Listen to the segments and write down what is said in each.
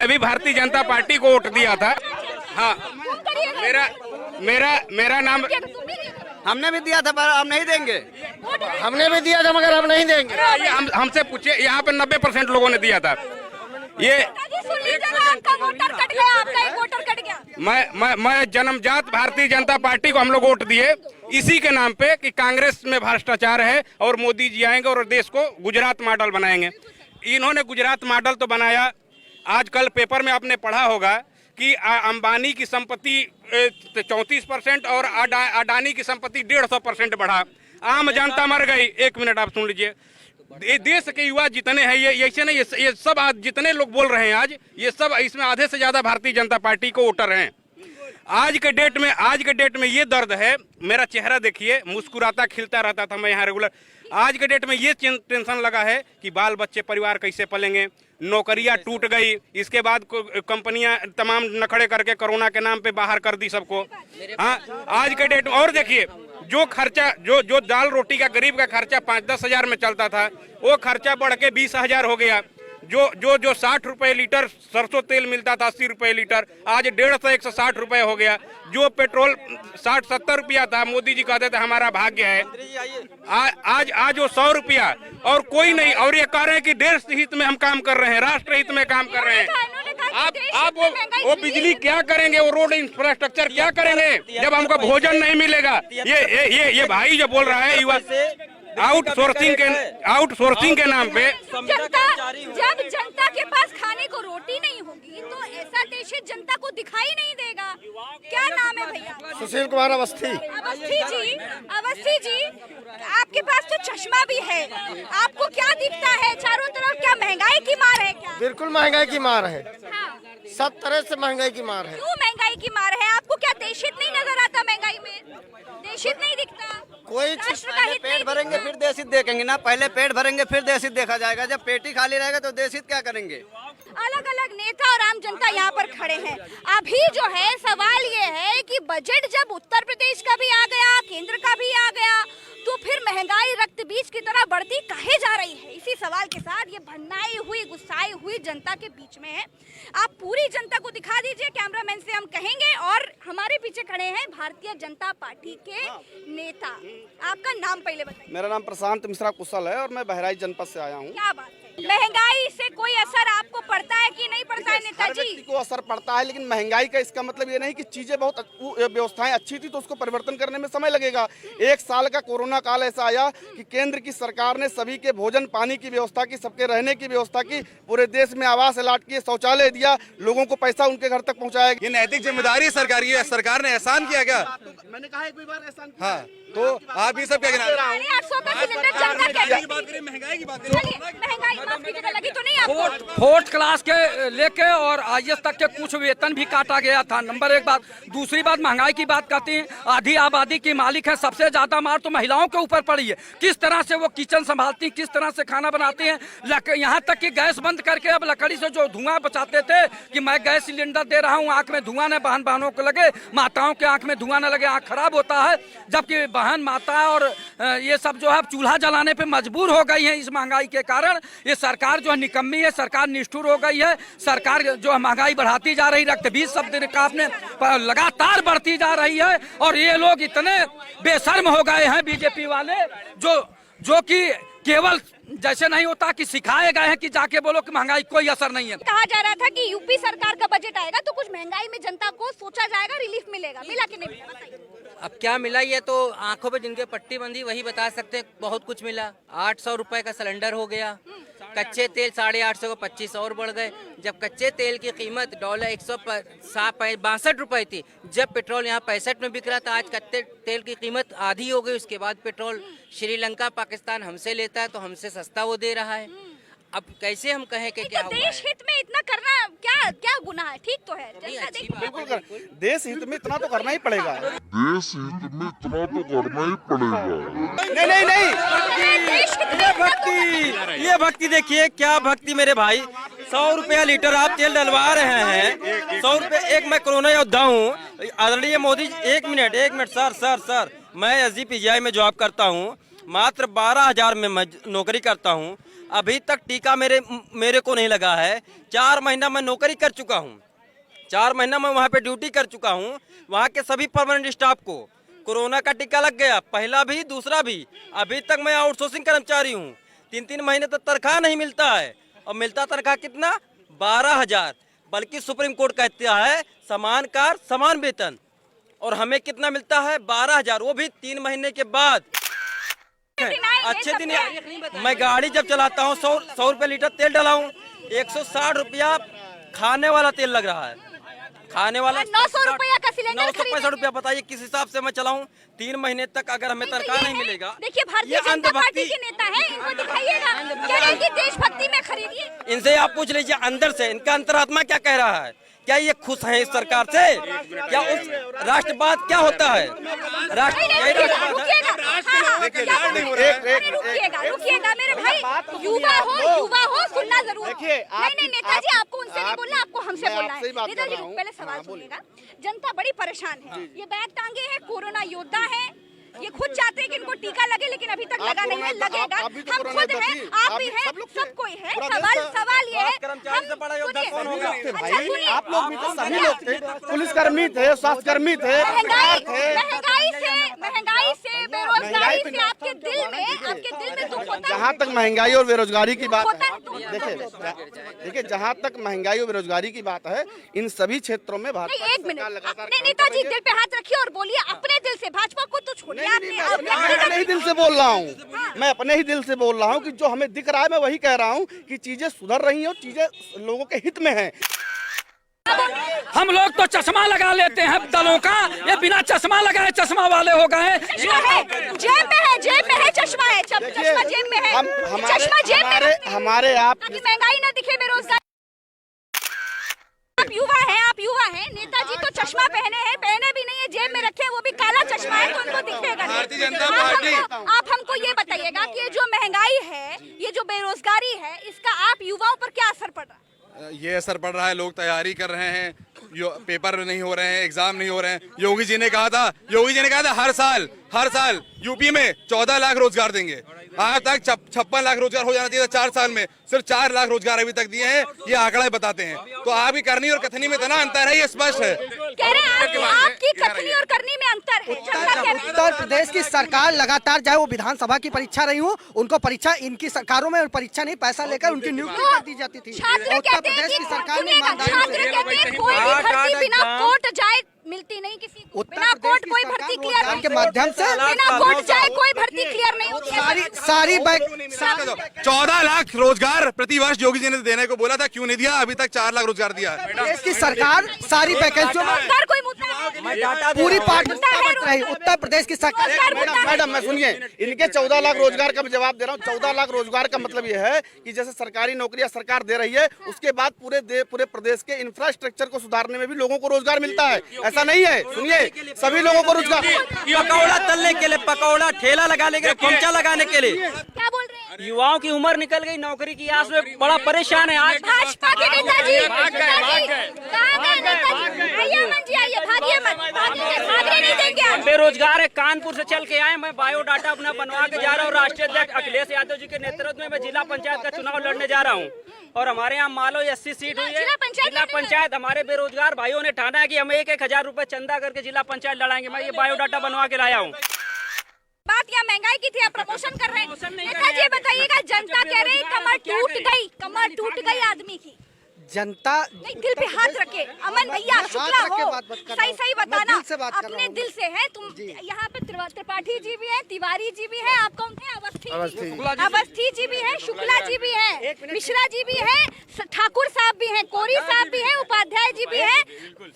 अभी भारतीय जनता पार्टी को वोट दिया था। हाँ, मेरा नाम हमने भी दिया था पर हम नहीं देंगे। हमने भी दिया था मगर हम नहीं देंगे। ये हमसे पूछिए, यहाँ पे 90% लोगों ने दिया था। ये आपका वोटर कट गया, आपका एक वोटर कट गया। मैं जन्मजात भारतीय जनता पार्टी को हम लोग वोट दिए इसी के नाम पे कि कांग्रेस में भ्रष्टाचार है और मोदी जी आएंगे और देश को गुजरात मॉडल बनाएंगे। इन्होंने गुजरात मॉडल तो बनाया। आजकल पेपर में आपने पढ़ा होगा कि अंबानी की संपत्ति 34% और अडानी की संपत्ति 150% बढ़ा। आम जनता मर गई। एक मिनट आप सुन लीजिए। देश के युवा जितने हैं, ये ऐसे नहीं, ये सब आज जितने लोग बोल रहे हैं आज, ये सब इसमें आधे से ज्यादा भारतीय जनता पार्टी को वोटर हैं। आज के डेट में ये दर्द है। मेरा चेहरा देखिए, मुस्कुराता खिलता रहता था मैं यहाँ रेगुलर। आज के डेट में ये टेंशन लगा है कि बाल बच्चे परिवार कैसे पलेंगे, नौकरियां टूट गई, इसके बाद कंपनियां तमाम नखड़े करके कोरोना के नाम पे बाहर कर दी सबको। हाँ, आज के डेट में और देखिए, जो खर्चा जो दाल रोटी का गरीब का खर्चा 5-10 हजार में चलता था, वो खर्चा बढ़ के 20 हजार हो गया। जो 60 रुपए लीटर सरसों तेल मिलता था 80 रुपए लीटर, आज 150 160 रुपए हो गया। जो पेट्रोल 60-70 रुपया था, मोदी जी कहते थे हमारा भाग्य है, आज वो 100 रुपया। और कोई नहीं, और ये कह रहे हैं कि देश हित में हम काम कर रहे हैं, राष्ट्र हित में काम कर रहे हैं। आप वो बिजली क्या करेंगे, वो रोड इंफ्रास्ट्रक्चर क्या करेंगे जब हमको भोजन नहीं मिलेगा। ये भाई जो बोल रहा है युवा आउटसोर्सिंग के नाम पे। जब जनता के पास खाने को रोटी नहीं होगी तो ऐसा देश जनता को दिखाई नहीं देगा। क्या नाम है भैया? सुशील कुमार अवस्थी। अवस्थी जी, आपके पास तो चश्मा भी है, आपको क्या दिखता है चारों तरफ? क्या महंगाई की मार है क्या? बिल्कुल महंगाई की मार है। हाँ। सब तरह से महंगाई की मार है। क्यों महंगाई की मार है? आपको क्या देश हित नहीं नजर आता? महंगाई में देश हित नहीं दिखता? कोई पेट भरेंगे फिर देश हित देखेंगे ना। पहले पेट भरेंगे फिर देश हित देखा जाएगा। जब पेट ही खाली रहेगा तो देश हित क्या करेंगे? अलग अलग नेता और आम जनता यहाँ पर खड़े हैं। अभी जो है सवाल ये है कि बजट जब उत्तर प्रदेश का भी आ गया, केंद्र का भी आ गया, तो फिर महंगाई रक्त बीज की तरह बढ़ती काहे जा रही है? इसी सवाल के साथ ये भन्नाई हुई, गुस्साई हुई जनता के बीच में है। आप पूरी जनता को दिखा दीजिए, कैमरामैन से हम कहेंगे। और हमारे पीछे खड़े हैं भारतीय जनता पार्टी के नेता। आपका नाम पहले बताइए। मेरा नाम प्रशांत मिश्रा कुशल है और मैं बहराइच जनपद से आया हूँ। क्या बात है, महंगाई से कोई असर आपको पड़ता है कि नहीं पड़ता है नेताजी? को असर पड़ता है, लेकिन महंगाई का इसका मतलब ये नहीं कि चीजें बहुत व्यवस्थाएं अच्छी थी तो उसको परिवर्तन करने में समय लगेगा। 1 साल का कोरोना काल ऐसा आया कि केंद्र की सरकार ने सभी के भोजन पानी की व्यवस्था की, सबके रहने की व्यवस्था की, पूरे देश में आवास अलाट किए, शौचालय दिया, लोगों को पैसा उनके घर तक पहुँचाया। ये नैतिक जिम्मेदारी सरकार की है। सरकार ने एहसान किया क्या? मैंने कहा एक बार एहसान। हाँ, तो आप ये सब क्या कहना? 800 का सिलेंडर जनता महंगाई की बात करें, महंगाई की बात करें। महंगाई माफ कीजिएगा, लगी तो नहीं आपको? फोर्थ क्लास के लेके और आईएएस तक के कुछ वेतन भी काटा गया था। नंबर 1 बात। दूसरी बात, महंगाई की बात करती हैं, आधी आबादी की मालिक है। सबसे ज्यादा मार तो महिलाओं के ऊपर पड़ी है। किस तरह से वो किचन संभालती, किस तरह से खाना बनाती हैं। यहाँ तक कि गैस बंद करके अब लकड़ी से जो धुआं बचाते थे कि मैं गैस सिलेंडर दे रहा हूँ, आंख में धुआं न बहनों को लगे, माताओं के आंख में धुआं न लगे, आंख खराब होता है। जबकि बहन माता और ये सब जो है चूल्हा जलाने पे मजबूर हो गई है इस महंगाई के कारण। ये सरकार जो है निकम्मी है, सरकार निष्ठुर हो गई है। सरकार जो है महंगाई बढ़ाती जा रही, रक्त बीज शब्द आपने लगातार बढ़ती जा रही है। और ये लोग इतने बेशर्म हो गए हैं बीजेपी वाले, जो कि केवल जैसे नहीं होता कि सिखाए गए हैं कि जाके बोलो कि महंगाई कोई असर नहीं है। कहा जा रहा था कि यूपी सरकार का बजट आएगा तो कुछ महंगाई में जनता को सोचा जाएगा, रिलीफ मिलेगा, मिला कि नहीं मिला? बताइए। अब क्या मिला ये तो आंखों पे जिनके पट्टी बंधी वही बता सकते हैं। बहुत कुछ मिला। 800 रुपए का सिलेंडर हो गया। कच्चे तेल 850 को 25 और बढ़ गए। जब कच्चे तेल की कीमत डॉलर 162 रुपए थी, जब पेट्रोल यहाँ 65 में बिक रहा था, आज कच्चे तेल की कीमत आधी हो गई। उसके बाद पेट्रोल श्रीलंका पाकिस्तान हमसे लेता है तो हमसे सस्ता वो दे रहा है। अब कैसे हम कहें कि क्या देश हित में इतना करना क्या गुनाह है? ठीक तो है, बिल्कुल देश हित में इतना तो करना ही पड़ेगा। देश हित में इतना तो करना ही पड़ेगा। नहीं, ये भक्ति देखिए, क्या भक्ति मेरे भाई। 100 रुपया लीटर आप तेल डलवा रहे हैं। 100 रुपये। एक मैं कोरोना योद्धा हूँ। आदरणीय मोदी, एक मिनट सर, मैं SGPGI में जॉब करता हूँ। मात्र 12,000 में मैं नौकरी करता हूँ। अभी तक टीका मेरे को नहीं लगा है। 4 महीना मैं नौकरी कर चुका हूँ, 4 महीना मैं वहाँ पे ड्यूटी कर चुका हूँ। वहाँ के सभी परमानेंट स्टाफ को कोरोना का टीका लग गया, पहला भी दूसरा भी। अभी तक मैं आउटसोर्सिंग कर्मचारी हूँ, 3-3 महीने तक तनख्वाह नहीं मिलता है। और मिलता तनख्वाह कितना? 12,000। बल्कि सुप्रीम कोर्ट कहता है समान कार्य समान वेतन, और हमें कितना मिलता है? 12,000, वो भी 3 महीने के बाद। अच्छे दिन मैं गाड़ी जब चलाता हूँ 100 रुपये लीटर तेल डलाऊं, 160 रुपया खाने वाला तेल लग रहा है, खाने वाला 900 रुपया का सिलेंडर 965 रुपया। बताइए किस हिसाब से मैं चलाऊं? 3 महीने तक अगर हमें तनख्वाह नहीं मिलेगा। देखिए भारतीय जनता पार्टी के नेता है, इनको दिखाइएगा, कह रहे हैं कि देशभक्ति में खरीदिए। इनसे आप पूछ लीजिए अंदर से इनका अंतरात्मा क्या कह रहा है। क्या ये खुश हैं इस सरकार से? क्या उस राष्ट्रवाद क्या होता है? रुकिएगा मेरे भाई, युवा हो सुनना जरूर। नहीं नेताजी, आपको उनसे नहीं बोलना, आपको हमसे बोलना है। नेताजी पहले सवाल सुनिएगा। जनता बड़ी परेशान है, ये बैग टांगे हैं, कोरोना योद्धा है, ये खुद चाहते हैं कि इनको टीका लगे, लेकिन अभी तक लगा नहीं है, लगेगा। हम खुद हैं, आप भी हैं, सब कोई है। सवाल ये है, आप लोग भी तो सभी लोग थे, पुलिसकर्मी थे, स्वास्थ्यकर्मी थे। महंगाई से बेरोजगारी से आपके दिल में दुख होता है। जहाँ तक महंगाई और बेरोजगारी की बात है, देखिए जहाँ तक महंगाई और बेरोजगारी की बात है, इन सभी क्षेत्रों में भाजपा एक मिनट नेताजी दिल पे हाथ रखिए और बोलिए अपने दिल से, भाजपा को तो छोड़िए। मैं अपने ही दिल से बोल रहा हूँ, मैं अपने ही दिल से बोल रहा हूँ कि जो हमें दिख रहा है मैं वही कह रहा हूँ कि चीजें सुधर रही हैं और चीजें लोगों के हित में हैं। हम लोग तो चश्मा लगा लेते हैं दलों का, ये बिना चश्मा लगाए चश्मा वाले हो गए। जेब में है चश्मा है, चश्मा जेब में है, चश्मा जेब में हमारे आप महंगाई ना दिखे, बेरोजगारी। आप युवा हैं, नेताजी तो चश्मा पहने भी नहीं है, जेब में रखे, वो भी काला चश्मा है, तो उनको दिखेगा नहीं। भारतीय जनता पार्टी आप हमको ये बताइएगा कि ये जो महंगाई है, ये जो बेरोजगारी है, इसका आप युवाओं पर क्या असर पड़ रहा है? ये असर पड़ रहा है, लोग तैयारी कर रहे हैं, पेपर नहीं हो रहे हैं, एग्जाम नहीं हो रहे हैं। योगी जी ने कहा था हर साल यूपी में 14 लाख रोजगार देंगे। आज तक 56 लाख रोजगार हो जाना चाहिए था 4 साल में, सिर्फ 4 लाख रोजगार अभी तक दिए हैं, ये आंकड़े बताते हैं। तो आपकी करनी और कथनी में इतना अंतर है, ये स्पष्ट है। कह रहे हैं आपकी कथनी और करनी में अंतर है। उत्तर प्रदेश की सरकार लगातार, चाहे वो विधानसभा की परीक्षा रही हो, उनको परीक्षा इनकी सरकारों में परीक्षा नहीं, पैसा लेकर उनकी नियुक्ति कर दी जाती थी। उत्तर प्रदेश की सरकार ने कोई भी भर्ती बिना कोर्ट जाए मिलती नहीं किसी को, बिना कोर्ट कोई भर्ती क्लियर नहीं, के माध्यम से बिना कोर्ट जाए कोई भर्ती क्लियर नहीं होती। सारी 14 लाख रोजगार प्रति वर्ष योगी जी ने देने को बोला था, क्यों नहीं दिया? अभी तक 4 लाख रोजगार दिया है। प्रदेश की सरकार सारी वैकेंसियों में कोई मुद्दा पूरी पार्टी रही। उत्तर प्रदेश की सरकार, मैडम मैं सुनिए, इनके 14 लाख रोजगार का मैं जवाब दे रहा हूँ। 14 लाख रोजगार का मतलब ये है कि जैसे सरकारी नौकरियां सरकार दे रही है, उसके बाद पूरे प्रदेश के इंफ्रास्ट्रक्चर को सुधारने में भी लोगों को रोजगार मिलता है। ऐसा नहीं है, सुनिए, सभी लोगों को रोजगार, पकौड़ा तलने के लिए, पकौड़ा ठेला लगाने के लिए, पोंचा लगाने के लिए। क्या बोल रहे हैं? युवाओं की उम्र निकल गई, नौकरी की आस में बड़ा परेशान है। आज भाजपा के नेताजी कहाँ गए नेताजी? आइए अमन जी, आइए, भागिए मत, भागने नहीं देंगे आप। बेरोजगार है, कानपुर से चल के आए, मैं बायोडाटा अपना बनवा के जा रहा हूँ। राष्ट्रीय अध्यक्ष अखिलेश यादव जी के नेतृत्व में मैं जिला पंचायत का चुनाव लड़ने जा रहा हूँ, और हमारे यहाँ मालो 80 सीट हुई है। जिला पंचायत हमारे बेरोजगार भाइयों ने ठाना है कि हम 1-1 हजार रुपए चंदा करके जिला पंचायत लड़ाएंगे। मैं ये बायोडाटा बनवा के लाया हूँ। बात यहाँ महंगाई की थी, आप प्रमोशन कर रहे हैं। नेताजी बताइएगा, जनता कह रही कमर टूट गई आदमी की। जनता नहीं, दिल पे हाथ रखे। अमन भैया, शुक्ला हो, सही बताना, अपने दिल से है तुम। यहाँ पे त्रिपाठी जी भी है, तिवारी जी भी है, आप कौन थे? अवस्थी जी भी है, शुक्ला जी भी है, मिश्रा जी भी है, ठाकुर साहब भी हैं, कोरी साहब भी हैं, उपाध्याय जी भी हैं,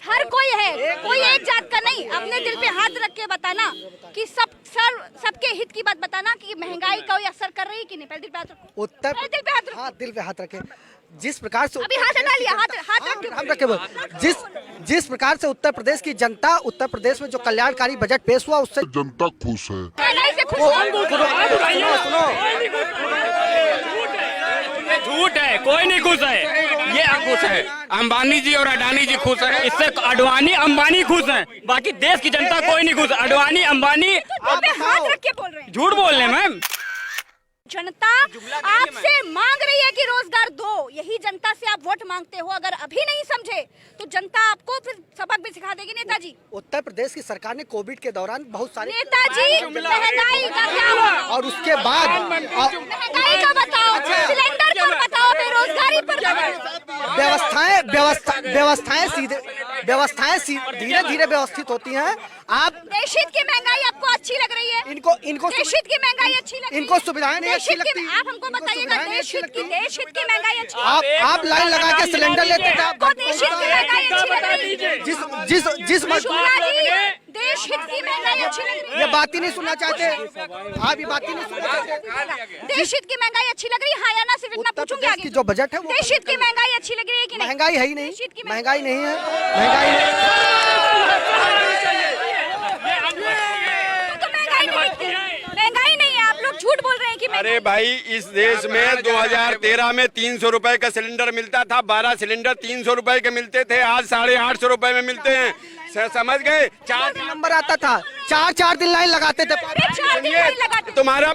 हर कोई है, कोई एक जात का नहीं। अपने दिल पे हाथ रख के बताना कि सबके हित की बात बताना कि महंगाई का कोई असर कर रही है कि नहीं। पहले दिल पे हाथ रखो, दिल पे हाथ रखे। जिस प्रकार से अभी हाथ हटा लिया, हाथ रखे, जिस प्रकार से उत्तर प्रदेश की जनता, उत्तर प्रदेश में जो कल्याणकारी बजट पेश हुआ, उससे जनता खुश है। झूठ है, कोई नहीं खुश है, ये खुश है। अंबानी जी और अडानी जी खुश है, इससे अडवाणी अंबानी खुश हैं, बाकी देश की जनता कोई नहीं खुश। अडवाणी अंबानी हाथ रख के बोल रहे हैं, झूठ बोल रहे हैं मैम। जनता आपसे मांग रही है कि रोजगार दो, यही जनता से आप वोट मांगते हो। अगर अभी नहीं समझे तो जनता आपको फिर सबक भी सिखा देगी। नेताजी, उत्तर प्रदेश की सरकार ने कोविड के दौरान बहुत सारे नेताजी महंगाई का क्या हुआ? और उसके बाद महंगाई का बताओ, सिलेंडर पर बताओ, बेरोजगारी पर व्यवस्थाएं धीरे धीरे व्यवस्थित होती हैं। आप देश हित की महंगाई आपको अच्छी लग रही है? इनको देश हित की महंगाई अच्छी लग रही है? इनको सुविधाएं नहीं अच्छी लगती। आप हमको बताइएगा, देश हित की महंगाई अच्छी है? आप लाइन लगा के सिलेंडर लेते थे, आपको देश हित की महंगाई अच्छी लग रही है? जिस देश हित की महंगाई अच्छी लग रही है? ये बात ही नहीं सुनना चाहते आप, ये बात ही नहीं सुनना चाहते। देश हित की महंगाई अच्छी लग रही है, हाँ या ना? सिर्फ इतना पूछूंगी आगे। जो बजट है वो देश हित की महंगाई अच्छी लग रही है कि नहीं? महंगाई है ही नहीं, देश हित की महंगाई नहीं है, महंगाई तो महंगाई नहीं है। आप लोग झूठ बोल रहे हैं कि अरे भाई, इस देश में 2013 में 300 रुपए का सिलेंडर मिलता था, 12 सिलेंडर 300 रुपए के मिलते थे, आज 850 रुपए में मिलते हैं। समझ गए? 4 नंबर आता था, 4 दिन लाइन लगाते थे। तुम्हारा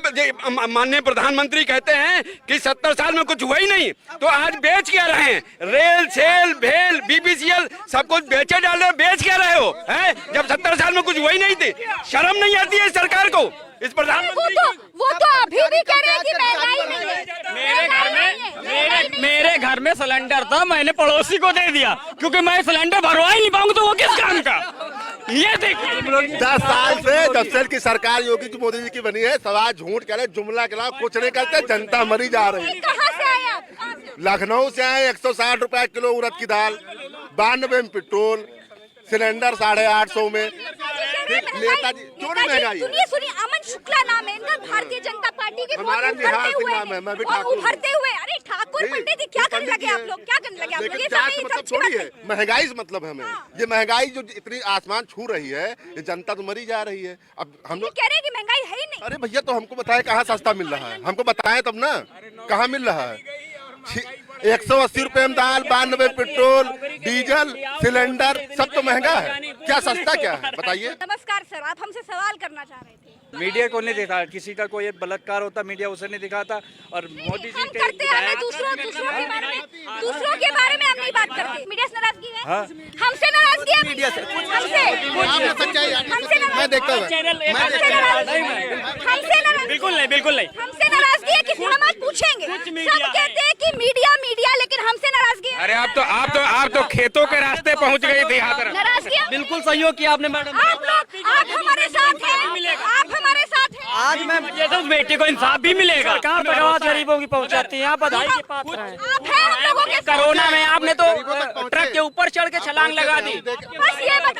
माननीय प्रधानमंत्री कहते हैं कि 70 साल में कुछ हुआ ही नहीं, तो आज बेच क्या रहे हैं? रेल, सेल, भेल, बीपीसीएल सब कुछ बेचे डाल रहे, बेच क्या रहे हो? हैं? जब 70 साल में कुछ हुआ ही नहीं थी, शर्म नहीं आती है सरकार को? इस प्रधानमंत्री वो तो अभी भी कह रहे हैं कि महंगाई नहीं है। मेरे घर में सिलेंडर था, मैंने पड़ोसी को दे दिया क्योंकि मैं सिलेंडर भरवा ही नहीं पाऊंगा, तो वो किस काम का? ये देखिए, 10 साल से जब से की सरकार योगी जी मोदी जी की बनी है, सवाल झूठ कह रहे, जुमला के अलावा कुछ नहीं करते, जनता मरी जा रही है। कहाँ से आए आप? लखनऊ से आए, 160 रुपए किलो उड़द की दाल, 92 में पेट्रोल, सिलेंडर 850 में। नेताजी क्यों नहीं महंगाई? सुनिए, अमन शुक्ला नाम है इनका, भारतीय जनता पार्टी के हमारा निहाल सिंह नाम है, मैं भी ठाकुर हूं। उभरते हुए, अरे ठाकुर पंडित जी क्या करने लगे आप लोग? क्या करने लगे आप लोग? ये लेकिन मतलब थोड़ी है, महंगाई से मतलब हमें ये महंगाई जो इतनी आसमान छू रही है, ये जनता तो मरी जा रही है। अब हम लोग कह रहे हैं कि महंगाई है ही नहीं। अरे भैया, तो हमको बताए कहाँ सस्ता मिल रहा है, हमको बताएं तब ना कहाँ मिल रहा है। 180 रुपए में दाल, 92 पेट्रोल, डीजल, सिलेंडर सब तो महंगा है, क्या सस्ता क्या है बताइए? नमस्कार सर, आप हमसे सवाल करना चाह रहे थे। मीडिया को नहीं दिखा, किसी का कोई बलात्कार होता मीडिया उसे नहीं दिखाता, और मोदी जी हम करते हैं, दूसरों के बारे में हम नहीं बात करते। मीडिया से नाराजगी है? हाँ। हमसे नाराजगी है? मीडिया से मैं देखता हूँ, बिल्कुल नहीं। हमसे नाराजगी है, किसी हम आज पूछेंगे। सब कहते हैं कि मीडिया, लेकिन हमसे नाराजगी है। अरे आप तो खेतों के रास्ते पहुंच गई थी यहाँ तरफ। नाराजगी बिल्कुल सहयोग किया आपने मैडम। आप हमारे साथ हैं, आप हमारे साथ हैं। आज मैं तो बेटे को इंसाफ भी मिलेगा। सरकार तो गरीबों की पहुंचाती है, आप बधाई के पात्र हैं। आप हैं हम लोगों के साथ। कोरोना में आपने तो ट्रक के ऊपर चढ़ के छलांग लगा दी। बस ये आप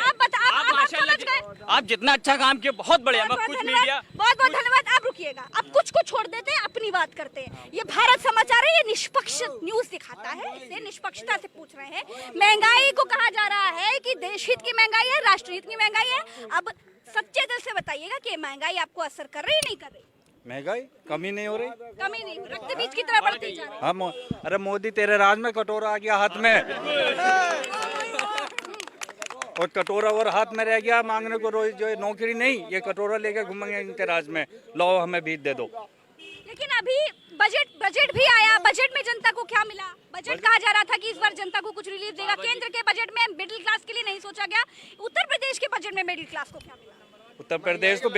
समझ गए। आप जितना अच्छा काम किए, बहुत बढ़िया। कुछ मीडिया, बहुत धन्यवाद। आप रुकिएगा, अब कुछ को छोड़ देते हैं, अपनी बात करते हैं। ये भारत समाचार है, ये निष्पक्ष न्यूज दिखाता है, इसे निष्पक्षता से पूछ रहे हैं। महंगाई को कहा जा रहा है कि देश हित की महंगाई है, राष्ट्रहित की महंगाई है। अब सच्चे दिल से बताइएगा कि महंगाई आपको असर कर रही है नहीं कर रही? महंगाई कमी नहीं हो रही, कमी नहीं, रक्त बीज की तरह बढ़ती जा रही है। हम अरे मोदी तेरे राज में कटोरा आ गया हाथ में, और कटोरा और हाथ में रह गया मांगने को रोज जो नौकरी नहीं, ये कटोरा लेके घूमेंगे इनके राज में, लो हमें भीख दे दो। लेकिन अभी बजट भी आया, बजट में जनता को क्या मिला? बजट कहा जा रहा था कि इस बार जनता को कुछ रिलीफ देगा। केंद्र के बजट में मिडिल क्लास के लिए नहीं सोचा गया, उत्तर प्रदेश के बजट में मिडिल क्लास को क्या मिला? उत्तर प्रदेश को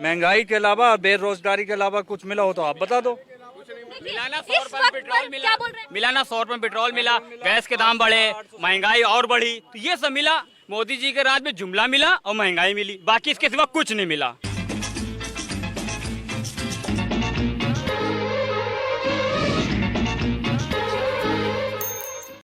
महंगाई के अलावा, बेरोजगारी के अलावा कुछ मिला हो तो आप बता दो। मिलाना 100 रुपए पेट्रोल मिला, क्या बोल रहे हैं? मिलाना 100 रुपए पेट्रोल मिला, गैस के दाम बढ़े, महंगाई और बढ़ी, तो ये सब मिला। मोदी जी के राज में जुमला मिला और महंगाई मिली, बाकी इसके सिवा कुछ नहीं मिला।